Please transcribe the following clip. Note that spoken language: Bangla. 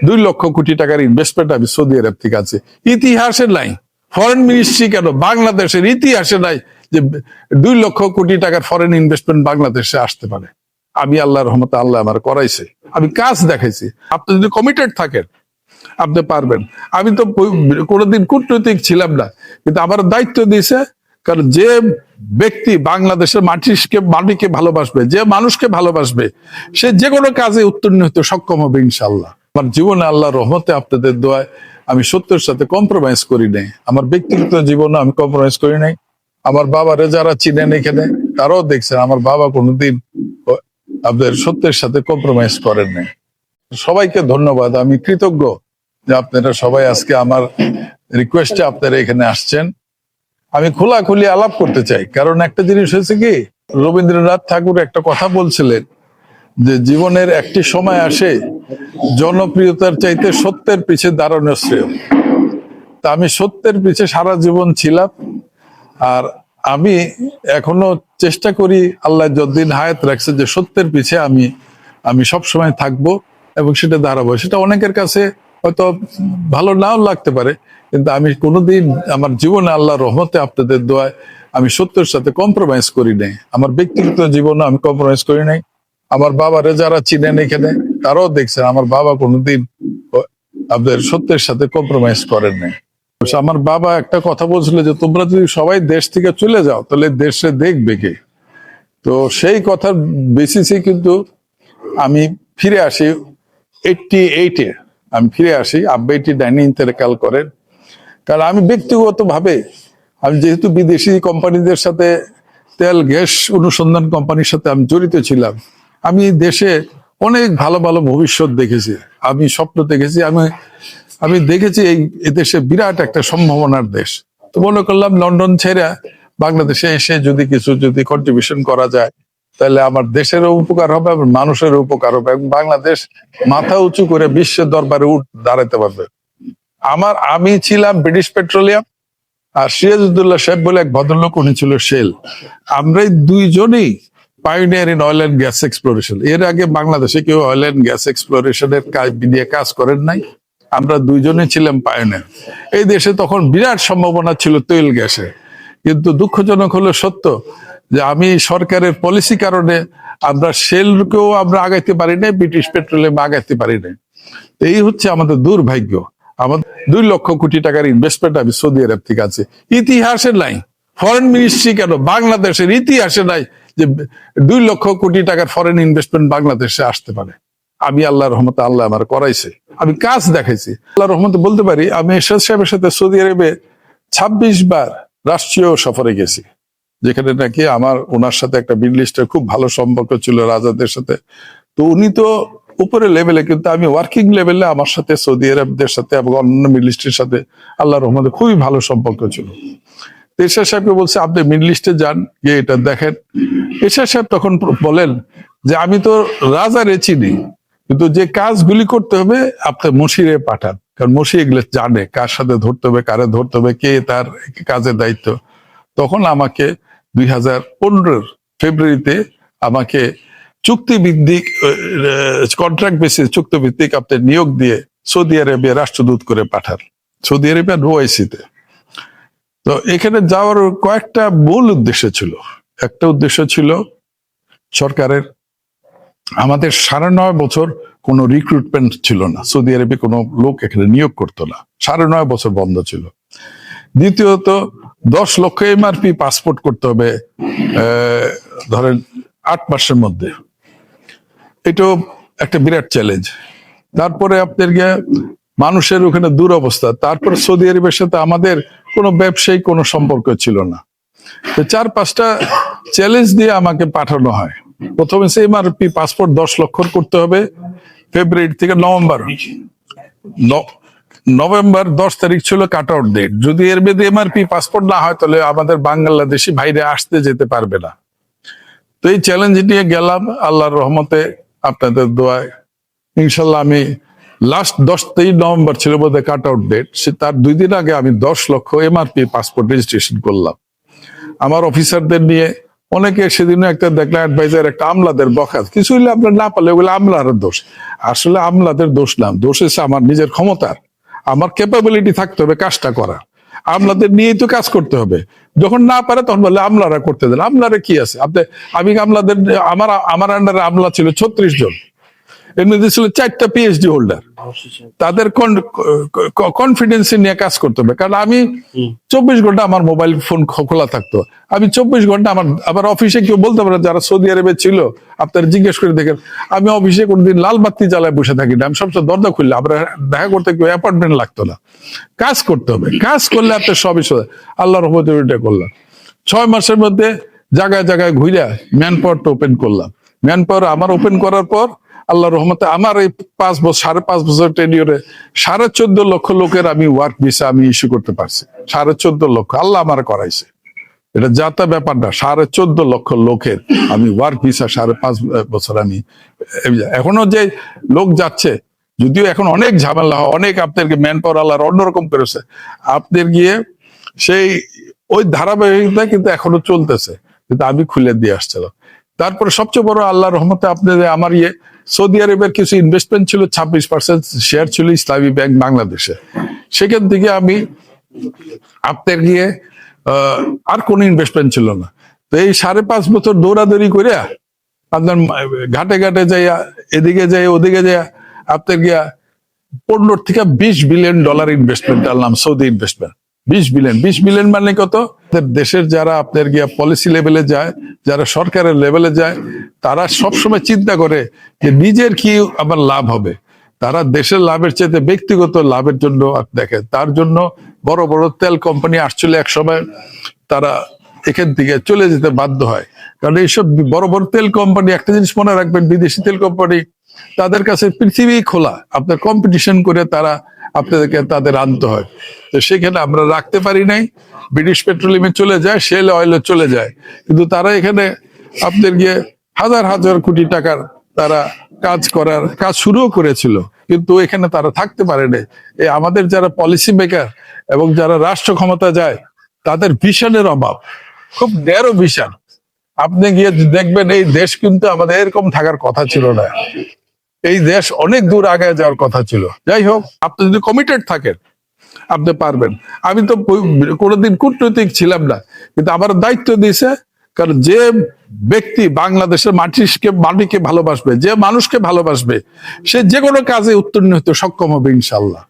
2 লক্ষ কোটি টাকার ইনভেস্টমেন্ট আমি সৌদি আরব থেকে আছে। ইতিহাসে নাই, ফরেন মিনিস্ট্রি কেন বাংলাদেশের ইতিহাসে নাই যে 2 লক্ষ কোটি টাকার ফরেন ইনভেস্টমেন্ট বাংলাদেশে আসতে পারে। আমি আল্লাহর রহমতে আল্লাহ আমার করাইছে, আমি কাজ দেখাইছি। আপনি যদি কমিটেড থাকেন আপনি পারবেন। আমি তো কোনোদিন কূটনৈতিক ছিলাম না, কিন্তু আমার দায়িত্ব দিয়েছে। কারণ যে ব্যক্তি বাংলাদেশের মাটিকে ভালোবাসবে, যে মানুষকে ভালোবাসবে, সে যে কোনো কাজে উত্তীর্ণ হতে সক্ষম হবে ইনশাল্লাহ। আমার জীবনে আল্লাহর রহমতে আপনাদের দোয়ায় আমি সত্যের সাথে কম্প্রোমাইজ করি নাই। আমার ব্যক্তিগত জীবনে আমি কম্প্রোমাইজ করি নাই। আমার বাবারে যারা চিনেন এখানে তারাও দেখছেন আমার বাবা কোনোদিন আপনাদের সত্যের সাথে কম্প্রোমাইজ করেন নাই। সবাইকে ধন্যবাদ, আমি কৃতজ্ঞ যে আপনারা সবাই আজকে আমার রিকোয়েস্টে আপনারা এখানে আসছেন। আমি খোলাখুলি আলাপ করতে চাই, কারণ একটা জিনিস হয়েছে কি, রবীন্দ্রনাথ ঠাকুর একটা কথা বলছিলেন যে জীবনের একটি সময় আসে জনপ্রিয়তার চাইতে সত্যের পিছে দাঁড়ানো শ্রেয়। তা আমি সত্যের পিছে সারা জীবন ছিলাম, আর আমি এখনো চেষ্টা করি, আল্লাহ যতদিন হায়াত রাখছে, যে সত্যের পিছে আমি সবসময় থাকবো এবং সেটা দাঁড়াবো। সেটা অনেকের কাছে হয়তো ভালো নাও লাগতে পারে, কিন্তু আমি কোনোদিন আমার জীবনে আল্লাহর রহমতে আপনাদের দোয়ায় আমি সত্যের সাথে কম্প্রোমাইজ করি নাই। আমার ব্যক্তিগত জীবনে আমি কম্প্রোমাইজ করি নাই। আমার বাবারে যারা চিনেন এখানে তারাও দেখছেন আমার বাবা কোনোদিন আপনাদের সত্যের সাথে কম্প্রোমাইজ করেন নাই। আমার বাবা একটা কথা বলছিল যে তোমরা যদি সবাই দেশ থেকে চলে যাও তাহলে দেশে দেখবে কে। তো সেই কথার বেসিসে কিন্তু আমি ফিরে আসি 88-এ। আমি ফিরে আসি, আব্বা 89-এ ইন্তেকাল করেন। কারণ আমি ব্যক্তিগত ভাবে, আমি যেহেতু বিদেশি কোম্পানিদের সাথে, তেল গ্যাস অনুসন্ধান কোম্পানির সাথে আমি জড়িত ছিলাম, আমি দেশে অনেক ভালো ভালো ভবিষ্যৎ দেখেছি, আমি স্বপ্ন দেখেছি, আমি দেখেছি এই দেশে বিরাট একটা সম্ভাবনার দেশ। তো মনে করলাম লন্ডন ছেড়ে বাংলাদেশে এসে যদি কন্ট্রিবিউশন করা যায় তাহলে আমার দেশেরও উপকার হবে, আমার মানুষেরও উপকার হবে, এবং বাংলাদেশ মাথা উঁচু করে বিশ্বের দরবারে দাঁড়াতে পারবে। আমি ছিলাম ব্রিটিশ পেট্রোলিয়াম, আর সিরাজউদ্দৌলা সাহেব বলে এক ভদ্রলোক, উনি ছিল শেল। আমরাই দুইজনেই pioneer in oil and gas exploration. এর আগে বাংলাদেশে কেউ অয়েল অ্যান্ড গ্যাস এক্সপ্লোরেশনের কাজ করেন নাই, আমরা দুইজনে ছিলাম পাইওনিয়ার। এই দেশে তখন বিরাট সম্ভাবনা ছিল তৈল গ্যাসে, কিন্তু দুঃখজনক হলো সত্য যে আমি সরকারের পলিসি কারণে আমরা শেলকেও আমরা আগাইতে পারি নাই, ব্রিটিশ পেট্রোলিয়াম আগাইতে পারি নাই। এই হচ্ছে আমাদের দুর্ভাগ্য। আমাদের 2 লক্ষ কোটি টাকার ইনভেস্টমেন্ট আমি সৌদি আরব থেকে আছে। ইতিহাসে নাই, ফরেন মিনিস্ট্রি কেন বাংলাদেশের ইতিহাসে নাই যে 2 লক্ষ কোটি টাকার ফরেন ইনভেস্টমেন্ট বাংলাদেশে আসতে পারে। আমি আল্লাহর রহমতে আল্লাহ আমার করাইছে, আমি কাজ দেখাইছি। আল্লাহর রহমতে বলতে পারি আমি এরশাদ সাহেবের সাথে সৌদি আরবে 26 বার রাষ্ট্রীয় সফরে গেছি, যেখানে নাকি ওনার সাথে একটা মিডল ইস্টের খুব ভালো সম্পর্ক ছিল রাজাদের সাথে। তো উনি তো উপরে লেভেলে, কিন্তু আমি ওয়ার্কিং লেভেলে আমার সাথে সৌদি আরবদের সাথে এবং অন্যান্য মিডল ইস্টের সাথে আল্লাহর রহমতে খুবই ভালো সম্পর্ক ছিল। এরশাদ সাহেবকে বলছে আপনি মিডল ইস্টে যান, গিয়ে এটা দেখেন। এরশাদ সাহেব তখন বলেন যে আমি তো রাজারে চিনি, কিন্তু যে কাজগুলি করতে হবে আপনি মশিরে পাঠান, কারণ মশি এগুলো জানে কার সাথে ধরতে হবে, কারে ধরতে হবে, কে তার কাজের দায়িত্ব। তখন আমাকে 2015 ফেব্রুয়ারিতে আমাকে চুক্তিভিত্তিক কন্ট্রাক্ট বেসিস চুক্তিভিত্তিক আপনার নিয়োগ দিয়ে সৌদি আরবে রাষ্ট্রদূত করে পাঠান, সৌদি আরবিয়ান ওআইসিতে। তো এখানে যাওয়ার কয়েকটা মূল উদ্দেশ্য ছিল। একটা উদ্দেশ্য ছিল সরকারের, আমাদের 9.5 বছর কোনো রিক্রুটমেন্ট ছিল না, সৌদি আরবে কোনো লোক এখানে নিয়োগ করতো না, 9.5 বছর বন্ধ ছিল। দ্বিতীয়ত 10 লক্ষ এমআরপি পাসপোর্ট করতে হবে ধরেন 8 মাসের মধ্যে, এটাও একটা বিরাট চ্যালেঞ্জ। তারপরে আপনার মানুষের ওখানে দুরবস্থা, তারপর সৌদি আরবের সাথে আমাদের কোনো ব্যবসায়িক কোনো সম্পর্ক ছিল না। তো 4-5টা চ্যালেঞ্জ দিয়ে আমাকে পাঠানো হয়। প্রথমে এমআরপি পাসপোর্ট 10 লক্ষর করতে হবে ফেব্রুয়ারি থেকে নভেম্বর 10 তারিখ ছিল কাট আউট ডেট। যদি এর মধ্যে এমআরপি পাসপোর্ট না হয় তাহলে আমাদের বাংলাদেশি ভাইরে আসতে যেতে পারবে না। তো এই চ্যালেঞ্জ নিয়ে গেলাম, আল্লাহর রহমতে আপনাদের দোয়ায় ইনশাল্লাহ আমি লাস্ট 10 নভেম্বর ছিল বোধহয় কাট আউট ডেট, সে তার 2 দিন আগে আমি 10 লক্ষ এমআরপি পাসপোর্ট রেজিস্ট্রেশন করলাম। আমার অফিসারদের নিয়ে অনেকে সেদিনও একটা দেখলাম অ্যাডভাইজার একটা আমলাদের বখাত কিছু হইলে আপনার না পারলে ওগুলো আমলার দোষ। আসলে আমলাদের দোষ না, দোষ হচ্ছে আমার নিজের ক্ষমতার, আমার ক্যাপাবিলিটি থাকতে হবে কাজটা করা। আমলাদের নিয়েই তো কাজ করতে হবে। যখন না পারে তখন বলে আমলারা করতে দেন। আমলারা কি আছে আপনি, আমি আমলাদের, আমার আন্ডারে আমলা ছিল 36 জন, এর মধ্যে ছিল 4টা পিএইচডি হোল্ডার। তাদের কনফিডেন্স নিয়ে কাজ করতে হবে, কারণ আমি 24 ঘন্টা আমার মোবাইল ফোন খোলা থাকতো। আমি 24 ঘন্টা আমার অফিসে কেউ বলতে পারে, যারা সৌদি আরবে ছিল আপনারা জিজ্ঞেস করে দেখেন, আমি অফিসে কোনদিন লাল বাতি জ্বালায় বসে থাকি না। আমি সবসময় দরজা খুললে আমরা দেখা করতে কেউ অ্যাপয়েন্টমেন্ট লাগতো না। কাজ করতে হবে, কাজ করলে আপনার সবই আল্লাহর রহমতে ওইটা করলাম। 6 মাসের মধ্যে জায়গায় জায়গায় ঘুরে ম্যান পাওয়ারটা ওপেন করলাম। ম্যান পাওয়ার আমার ওপেন করার পর আল্লাহ রহমতে আমার এই 5.5 বছর টেনিয়রে 14.5 লক্ষ লোকের আমি ওয়ার্ক ভিসা আমি ইস্যু করতে পারছি। 14.5 লক্ষ আল্লাহ আমার করাইছে, এটা যাতা ব্যাপার না। 14.5 লক্ষ লোকের আমি ওয়ার্ক ভিসা 5.5 বছর আমি, এখনো যে লোক যাচ্ছে, যদিও এখন অনেক ঝামেলা হয়, অনেক আপনাদেরকে ম্যান পাওয়ার আল্লাহ অন্যরকম করেছে, আপনাদের গিয়ে সেই ওই ধারাবাহিকতা কিন্তু এখনো চলতেছে, কিন্তু আমি খুলে দিয়ে আসছিলাম। তারপরে সবচেয়ে বড় আল্লাহ রহমতে আপনাদের আমার সৌদি আরবের কিছু ইনভেস্টমেন্ট ছিল, 26% শেয়ার ছিল ইসলামী ব্যাংক বাংলাদেশে। সেখান থেকে আমি আপনার গিয়ে আর কোনো ইনভেস্টমেন্ট ছিল না। তো এই 5.5 বছর দৌড়াদৌড়ি করে আপনার ঘাটে ঘাটে যাইয়া, এদিকে যাই ওদিকে যাইয়া আপনার গিয়া 15 থেকে 20 বিলিয়ন ডলার ইনভেস্টমেন্ট আনলাম, সৌদি ইনভেস্টমেন্ট। 20 বিলিয়ন মানে কত? দেশের যারা আপনার গিয়া পলিসি লেভেলে যায়, যারা সরকারের লেভেলে যায়, তারা সবসময় চিন্তা করে যে নিজের কি আবার লাভ হবে। তারা দেশের লাভের চাইতে ব্যক্তিগত লাভের জন্য দেখে। তার জন্য বড় বড় তেল কোম্পানি আসছিল এক সময়, তারা এখান থেকে চলে যেতে বাধ্য হয়। কারণ এইসব বড় বড় তেল কোম্পানি, একটা জিনিস মনে রাখবেন, বিদেশি তেল কোম্পানি তাদের কাছে পৃথিবী খোলা, আপনার কম্পিটিশন করে তারা আপনাদেরকে তাদের আনতে হয়। তো সেখানে আমরা রাখতে পারি নাই, ব্রিটিশ পেট্রোলিয়ামে চলে যায়, শেল অয়েলে চলে যায়, কিন্তু তারা এখানে আপনাদের গিয়ে হাজার হাজার কোটি টাকার তারা কাজ শুরুও করেছিল, কিন্তু এখানে তারা থাকতে পারে না। এই আমাদের যারা পলিসি মেকার এবং যারা রাষ্ট্র ক্ষমতা যায়, তাদের ভিশনের অভাব, খুব ন্যারো ভিশন। আপনি গিয়ে দেখবেন এই দেশ কিন্তু আমাদের এরকম থাকার কথা ছিল না, এই দেশ অনেক দূর আগে যাওয়ার কথা ছিল। যাই হোক, আপনি যদি কমিটেড থাকেন আপনি পারবেন। আমি তো কোনোদিন কূটনৈতিক ছিলাম না, কিন্তু আমার দায়িত্ব দিয়েছে, কারণ যে ব্যক্তি বাংলাদেশের মাটিকে ভালোবাসবে, যে মানুষকে ভালোবাসবে, সে যে কোনো কাজে উত্তীর্ণ হতে সক্ষম হবে ইনশাল্লাহ।